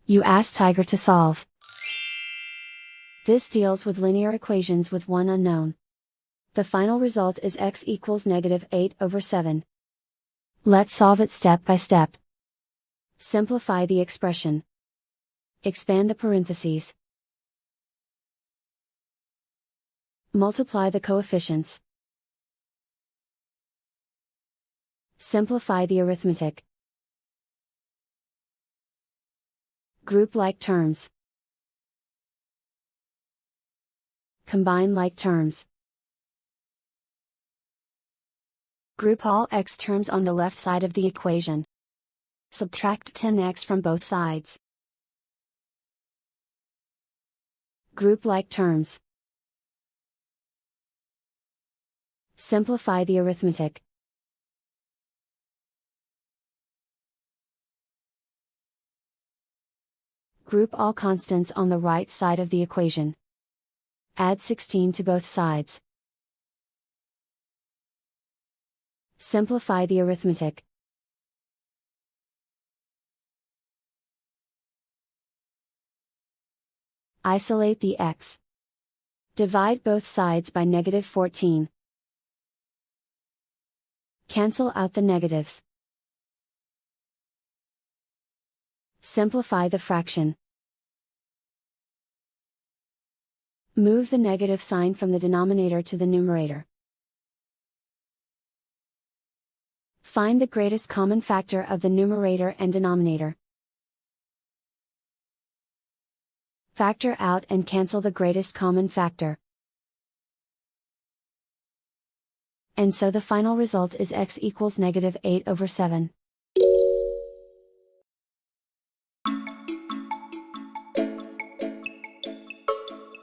You ask Tiger to solve. This deals with linear equations with one unknown. The final result is x equals -8/7. Let's solve it step by step. Simplify the expression. Expand the parentheses. Multiply the coefficients. Simplify the arithmetic. Group like terms. Combine like terms. Group all x terms on the left side of the equation. Subtract 10x from both sides. Group like terms. Simplify the arithmetic. Group all constants on the right side of the equation. Add 16 to both sides. Simplify the arithmetic. Isolate the x. Divide both sides by -14. Cancel out the negatives. Simplify the fraction. Move the negative sign from the denominator to the numerator. Find the greatest common factor of the numerator and denominator. Factor out and cancel the greatest common factor. And so the final result is x equals -8/7.